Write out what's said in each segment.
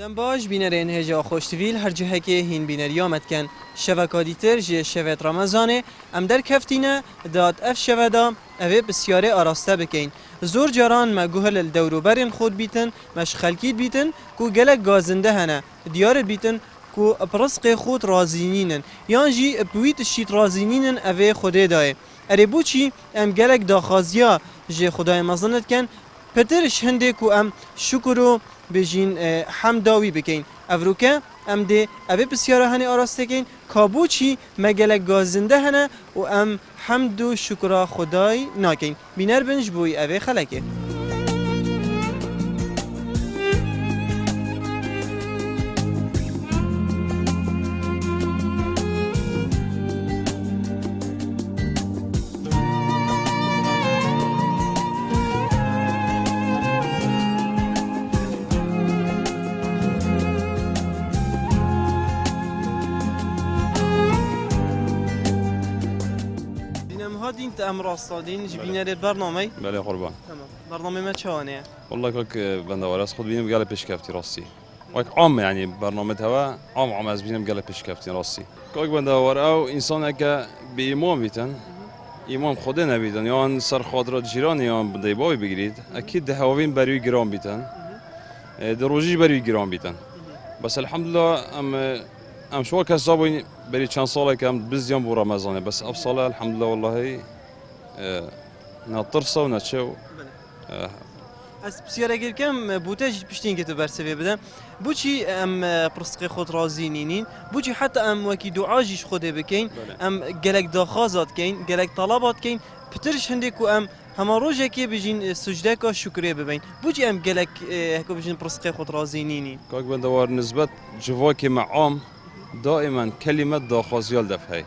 دم باش بینرین هجا خوشتویل هر جهه که هین بینریامت کن شوکادیتر جه شوت رمضانه ام در کفتینه داد اف شودا اوه بسیاره آراسته بکین زور جاران ما گوهل دوروبرین خود بیتن مش خلکید بیتن کو گلک گازنده هنه دیار بیتن کو پرسق خود رازینینن یان جی بویت شیت رازینینن اوه خوده دای اره بوچی ام گلک داخازیا جه خدای مزنت کن پترش هنده کو ام شکرو بجین حمداوی بکین افروکه ام ده اوه بسیاره هنه آراسته کین کابوچی مگلک گازنده هنه و ام حمد و شکر خدای ناکین بینر بنج بوی اوه خلکه هادين تأمر الصادين جبينا للبرنامج بله قربان تمام برنامج ما شانه والله كلك بنده وراس خود بينم قال بيش كافتي راسي وك عام يعني برنامج هوا عام از بينم قال بيش كافتي راسي كلك بنده ورا انسان که به ایمان بیتن ایمان خود نبیدن یا ان سر خاطرات جیران یا بده بای بگیرید اكيد دهاوین بروی گرام بیتن دروجی بروی گرام بیتن بس الحمدلله ام شو كسبوا بري كان صالة كم بزيان بو رمضان بس أبصالة الحمد لله والله نطرصة ونتشو از بسیار اگر کم بوتاج پشتین که تو برسه بدم بوچی ام پرسقی خود رازینینین بوچی حتی ام وکی دعاجیش خوده بکین ام گلک داخازات کین گلک طلبات کین پترش هنده کو ام همه روزه که بجین سجده که شکریه ببین بوچی ام گلک هکو بجین پرسقی خود رازینینین كاك بندوار نسبة جواكي معام دائما كلمة داخاز يالدف هاي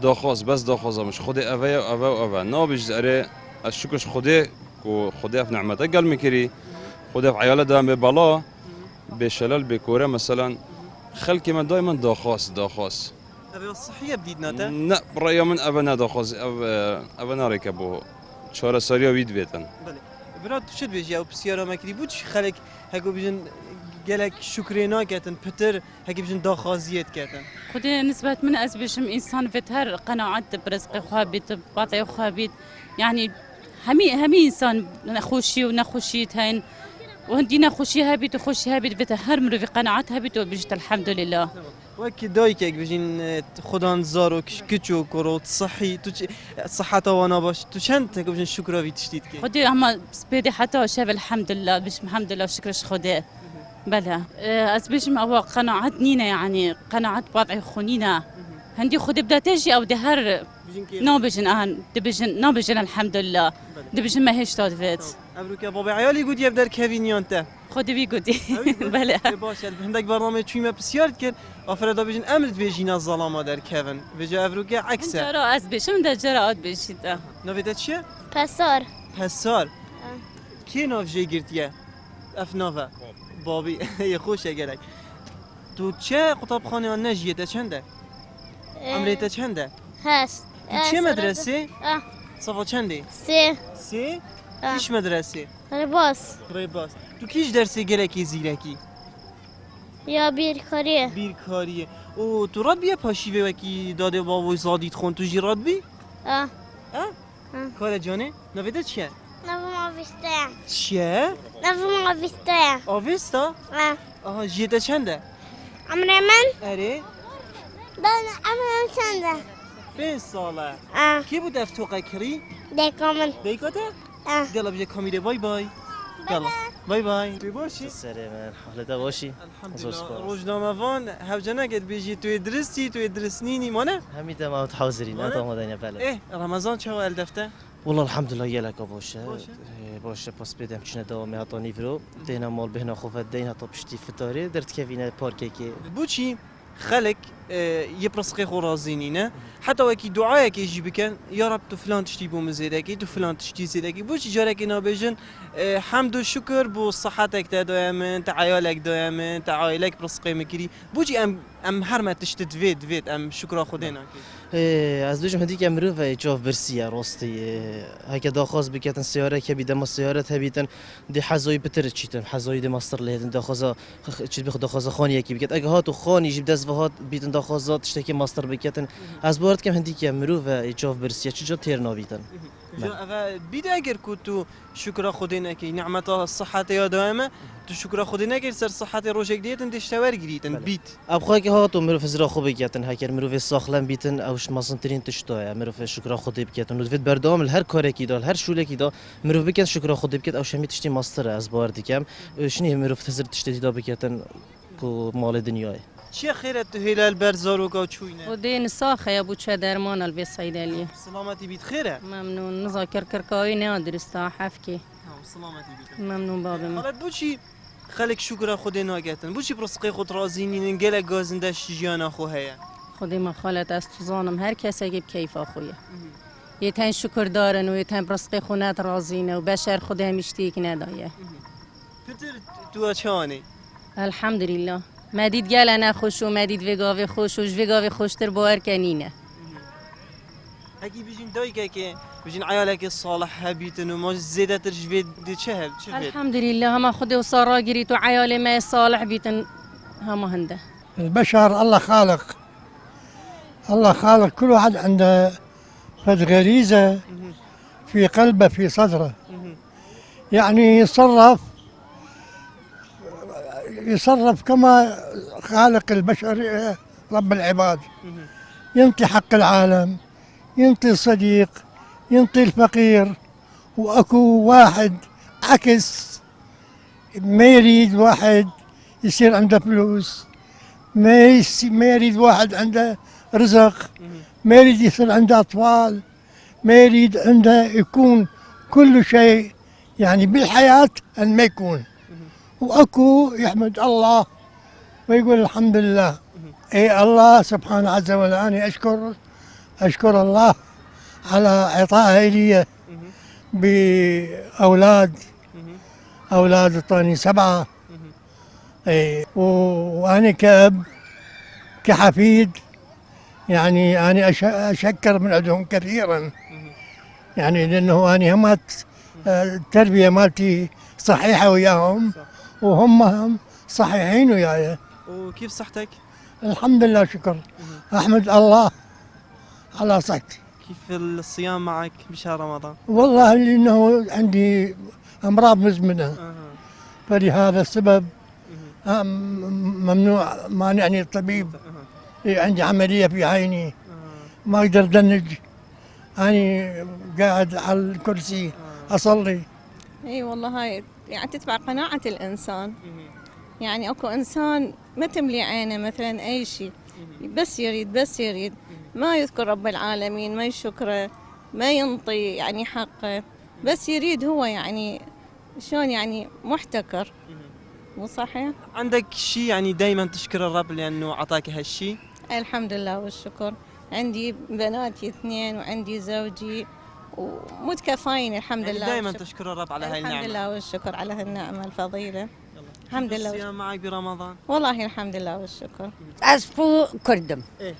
داخاز بس داخاز مش خدي أفيا وأفا وأفا نابج أري الشكرش خدي وخدي في نعمته قال مكري خدي في عيالة دام ببلا بشلال بكورة مثلا خلكي من دائما داخاز أبي الصحية بديد ناتا؟ لا برأي من أبنا داخاز أبنا ركبوا شارع سريع ويد بيتن بله برات شد بيجي أو بسيارة مكري بوش خلك هكو بيجن گلک شکرینا کردن پتر هکی بجن داخازیت کردن خودی نسبت من از بشم انسان فتر قناعت برزق خوابیت باطع خوابیت يعني همي انسان خوشي ونخوشي تاين وهندي نخوشي هابيت وخوشي هابيت بتهر مرو في قناعت هابيت وبجت الحمد لله وكي دايك بجين خدان زارو كيتشو كروت صحي تو صحة وانا باش تو چند بجين شكرا في تشتيت كي خودي اما سبيدي حتى شاف الحمد لله بش الحمد لله وشكرش خدي بله از بيشم أو قناعت نينا يعني قناعت باطع خونينا هندي خد بدها تجي أو دهر نابجن نابجن الحمد لله دبجن ما هيش تادفت أبروك يا بابا عيالي قد يبدأ كافينيان تا خدي بيقودي بله باش عندك برنامج شوي ما بسيار كر أفراد بيجين أمرت بيجينا الظلامة در كافن بيجي أبروك عكسه جرا از بيشم ده جراءات بيشيتا نوفيتات شيء پسار كي نوف جي قرتيه أفنافا بابی خوشه گلک تو چه قطبخانه آن نجیه چنده؟ عمریت چنده؟ هست چه مدرسه؟ صفا چنده؟ سه؟ کیش مدرسه؟ رباس تو کیش درسی گلکی زیرکی؟ یا بیرکاریه بیرکاریه او تو راد بیه پاشی وکی داده بابوی زادیت خون تو جی راد بی؟ کار جانه؟ نویده چیه؟ نوم آویسته چیه؟ نوم آویسته آویستا؟ آها جیده چنده؟ عمر من؟ اره؟ عمر چنده؟ 5 ساله کی بود افتوقه کری؟ دیکامن دیکاته؟ گلا بجه کامیره بای بای گلا بای بای باشی؟ سره من حالت باشی؟ الحمدلله روزنامه وان هفجه نگد بیجی توی درستی توی درسنینی مانه؟ همین ما تحاضرین نه آمادنی بله رمضان چه وقت دفته؟ والله الحمد لله يلك باشه پاس بدم چنه دوام هاتانی فرو دینا مال بهنا خوفت دینا تا پشتی فتاره درت کفینه پارکی که بوچی خلق يبرسقي خرازينينا حتى وكي دعاء كي يجي بكن يا رب تو فلان تشتي بو مزيدكي تو فلان تشتي زيدكي بوش جارك نابجن حمد وشكر بو صحتك دائما تعايلك دائما تعايلك برسقي مكري بوجي ام هر ما تشتت فيد ام شكرا خدينا از دوجم هدی که مروف جاف برسیه راستی هک داخواست بکتن سیاره که بیدم سیاره تبیتن دی حزوی بتر چیتن حزوی دی ماستر لیدن داخواست چیت بخد داخواست خانی یکی بکت اگه هاتو خانی جیب دست و هات بیتن داخواست تشتکی ماستر بکتن از بارد کم هدی که مروف جاف برسیه چجا تیر نابیتن بیده اگر که تو شکر خودی نکی نعمت الصحت یا دائمه تو شکر خودی نکی سر صحت روزک دیتن دشتور گریتن بیت ابخوای که هاتو مروف زرا خوب بکتن هکر مروف ساخلم بیتن اوش ماسن ترین تشتای مروف شکر خودی بکتن و دوید بردام هر کاری کی دال هر شوله کی دا مروف بکت شکر خودی بکت اوش همی تشتی ماستر از بارد کم شنی مروف تزر تشتی دا بکتن کو مال دنیای چی خیرت تو هلال برزارو کا چوینه ودين ساخة يا ابو درمان البي الصيدلية سلامتی بیت خیره ممنون نذاكر كركاوي نادر استحفكي سلامتی بیت ممنون بابا من حالا بوچی خلق شکر خودی ناگتن بوچی برسقی خود رازینین گل گازنده شیجان خو هيا خدي ما خالت استظانم هر کس اگه کیف اخویه یتن شکر دارن و یتن برسقي خونت رازينه و بشر خود همیشتیک ندایه کتر تو چانی الحمد لله مدید گل انا خوش و مدید وگاوی خوش و وگاوی خوشتر باور کنینه اگه بیشین دایی که بیشین عیالک صالح هبیتن و ما زیده تر جوید دی چه هب چه بید الحمد لله هما خدي وصارا قريت وعيالي ما صالح بيتن هما هنده البشر الله خالق الله خالق كل واحد عنده فد غريزة في قلبه في صدره يعني يصرف كما خالق البشر رب العباد ينطي حق العالم ينطي الصديق ينطي الفقير واكو واحد عكس ما يريد واحد يصير عنده فلوس ما يريد واحد عنده رزق ما يريد يصير عنده أطفال ما يريد عنده يكون كل شيء يعني بالحياة أن ما يكون وأكو يحمد الله ويقول الحمد لله أي الله سبحانه عز وجل أنا أشكر الله على إعطائه لي بأولاد أعطاني 7 أي وأنا كأب كحفيد يعني أنا أشكر من عندهم كثيرا يعني لأنه أنا همت التربية مالتي صحيحة وياهم وهم صحيحين وياي وكيف صحتك؟ الحمد لله شكر أحمد الله على صحتي كيف الصيام معك بشهر رمضان؟ والله لأنه عندي أمراض مزمنة فلهذا السبب ممنوع مانعني الطبيب عندي عملية في عيني ما أقدر أدنج أنا قاعد على الكرسي أصلي اي والله هاي يعني تتبع قناعة الإنسان يعني اكو إنسان ما تملي عينه مثلا أي شيء بس يريد ما يذكر رب العالمين ما يشكره ما ينطي يعني حقه بس يريد هو يعني شلون يعني محتكر مو صحيح؟ عندك شيء يعني دائما تشكر الرب لأنه أعطاك هالشيء؟ الحمد لله والشكر عندي بناتي 2 وعندي زوجي ومتكفاين الحمد يعني لله دائما تشكر الرب على هاي النعمة الحمد لله والشكر على هالنعمة الفضيلة الحمد لله الصيام معك برمضان؟ والله الحمد لله والشكر أسبو كردم إيه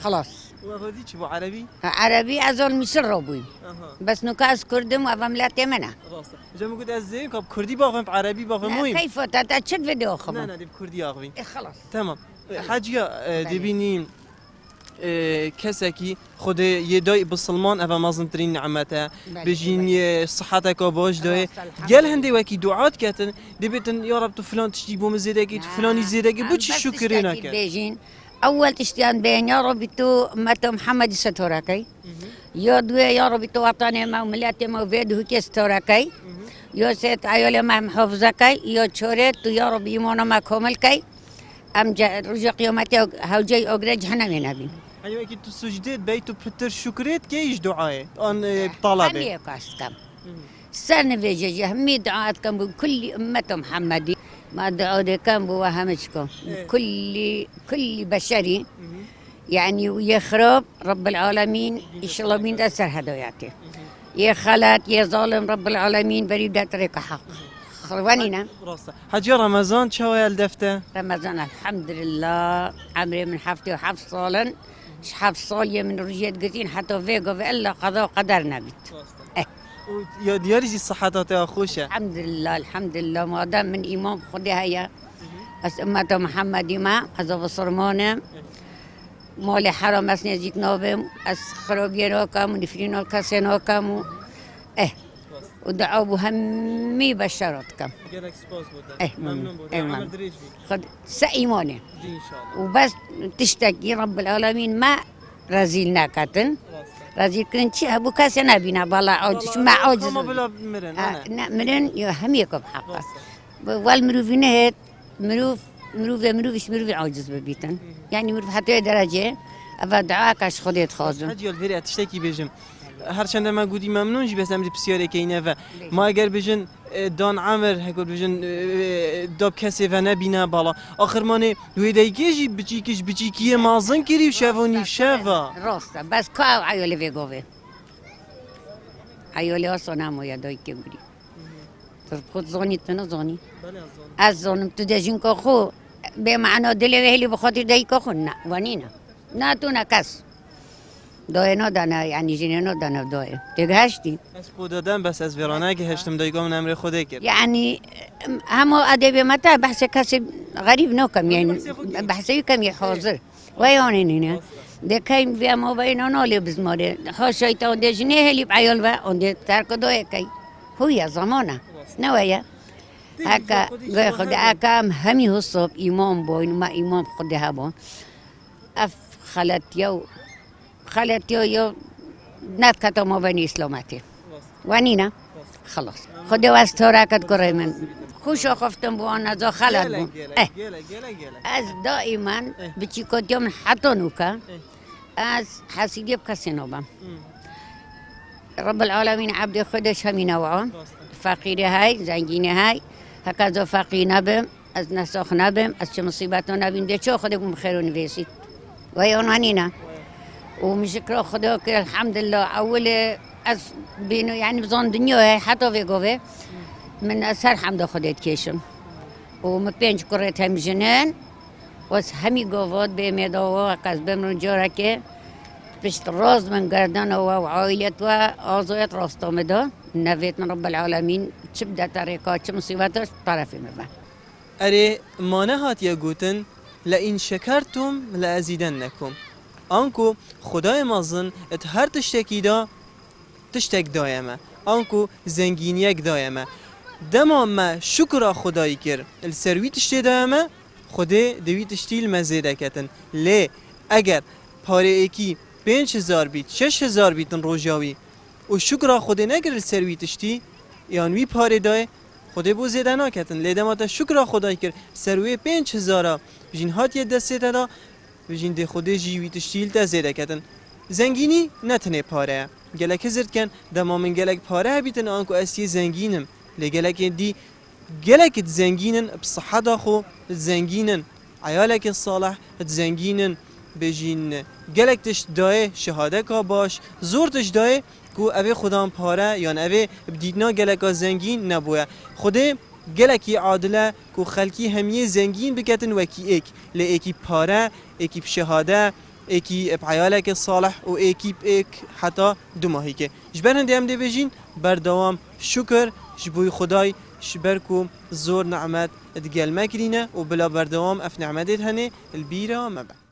خلاص وأخذيك أبو عربي؟ عربي أزول مصر أبوي أها بس نكاس كردم وأفهملات يمنا راسته جا قلت أزاي كاب كردي باغم بعربي باغم مهم كيف تتشد فيديو لا خمم لا دي بكردي أغوي خلاص تمام حاجة دبيني کسی خود یه دای بسلمان اول مازنترین نعمته بجین یه صحتك باش دای گل هندی وکی دعات کتن دبیتن یا رب تو فلان تشتی بوم زیدگی تو فلانی زیدگی بود چی شکری نکرد بيجين أول تشتيان بين يا رب تو متى محمد ستوركي يا دوي يا رب تو وطني ما وملاتي ما وفيده كي ستوركي يا سيت عيالي ما محافظكي يا شورت تو يا رب يمونا ما كملكي أم رجع قيامتي هوجي أجرج هنا من أبي يعني وقتی تو سجدت بیت تو پتر شکرت که ایش دعایه آن طلبه همي كاستكم سنة بيجي همي دعاتكم بكل أمة محمدي ما دعوة كم بوهمشكم كل بشري يعني ويخرب رب العالمين إن شاء الله من دسر هداياته يا خالات يا ظالم رب العالمين بريد طريق حق خلوانينا راسته حجي رمضان شو الدفته رمضان الحمد لله عمري من حفتي وحفظ صالن شحال صالية من رجيت قتين حتى فيقو في إلا قضاء قدر نبت یا دیاری جی صحتات خوشه الحمد لله الحمد لله ما دام من إمام خدي هيا أس أمة محمد ما أزو صرمانة مال حرام أس نزيك نوبم أس خرابينا كم نفرينا كسينا كم ودعوا همي بشرتكم گلک سپاس بودم إيه، ممنون بودم إيه، عمل دریج بی خد سئيمانة دی انشالله وبس تشتكي رب العالمين ما رزيلنا كتن رزيل كن شي أبو كاسي نبينا بلا عاجز ما عاجز کما بلا مرن انا منن هميكم حقا والمروفين هيت مروفش عاجز ببيتن يعني مروف حتى درجة أبا دعاكش خديت خازم هدیال وری تشتکی بیجم هرچند ما گودی ممنون جی بس امری بسیاری که اینه و ما اگر بجن دان عمر هکول بجن داب کسی و نبینه بالا آخر مانه ویدایی جی بچیکیه مازن کری و شوانی شوا راستا بس كاو عيولي في قوي عيولي أصلا مو يدوي كبري تربخت زوني تنزوني الزون تدجين كخو بمعنى دلي وهلي بخاطر داي كخو ونينا ناتونا كاس دوينو دانا يعني جنينو دانا دوي تجهشتي از خوددم بس از ویرانه که هشتم دایگام نمره خوده کرد يعني همو أدبي متى بحث كاسب غريب نوكم يعني بحثي كم يحاضر ويونين ده كاين في ما بيننا نولي بزمارة خاشي تون ده جنيه اللي بعيال و أنده ترك دوه كاي هو يا زمانه نويا هكا غير خد هكا همي هو الصوب إمام بوين ما إمام خده هبون أف خلت يو نات كتو ما بين إسلامتي وانينا خلاص خده واستورا كت كره من خوش خفتم بوان از خلت بون از دائما بچی کدیم حتی نوکا از حسیدی بکسی نوبم رب العالمين عبد خودش همین نوعه فقیری های زنگینی های هکذا فقیر نبم از نساخ نبم از چه مصیبت نبیم ده چه خودم خیر و نویسید و یانانینا ومشكرا خدا که الحمد لله اول از بینو يعني بزن دنیا حتی في قوه من أسهل حمد خديت كيشم ومبينش كريت هم جنان وس همي قوات بمداوا قص بمرن جاركه بشت راز من قردان وعائلة وآزوية راستا مدا نفيت من رب العالمين تبدأ طريقات مصيبات طرفي مبا اره مانه هات یا گوتن لئین شکرتم لازیدنکم آنکو خدای مازن ات هر تشتکی دا تشتک دایمه آنکو زنگینیک دایمه دما ما شکر خدایی کر السروی تشتی دایمه خدا دوی تشتیل مزیده کتن لی اگر پاره ایکی 5000 بیت 6000 بیتن روژاوی و شکر خدا نگر السروی تشتی یعنی پاره دای خدا بو زیده نکتن لی دما تا شکر خدایی کر سروی 5000 بجین هات یه دسته دا بجین ده خدا جیوی تشتیل تا زیده کتن زنگینی نتنه پاره گلک زرد کن دما من گلک پاره بیتن آنکو اسی زنگینم لگلک دی گلک زنگینن بصحت خو زنگینن عیالک صالح زنگینن بجین گلک تش دای شهاده کا باش زور تش دای کو اوه خدام پاره یا اوه بدیدنا گلک زنگین نبوه خوده گلکی عادله کو خلکی همیه زنگین بکتن وکی ایک لی ایکی پاره ایکی شهاده ایکی عیالک صالح و ایکی ایک حتی دو ماهی که جبر هنده هم ده بجین بردوام شکر جبوی خدای شبركو زور نعمت اتقال ماكرينة وبلا بردوام اف نعمتت هني البيرة ما بعد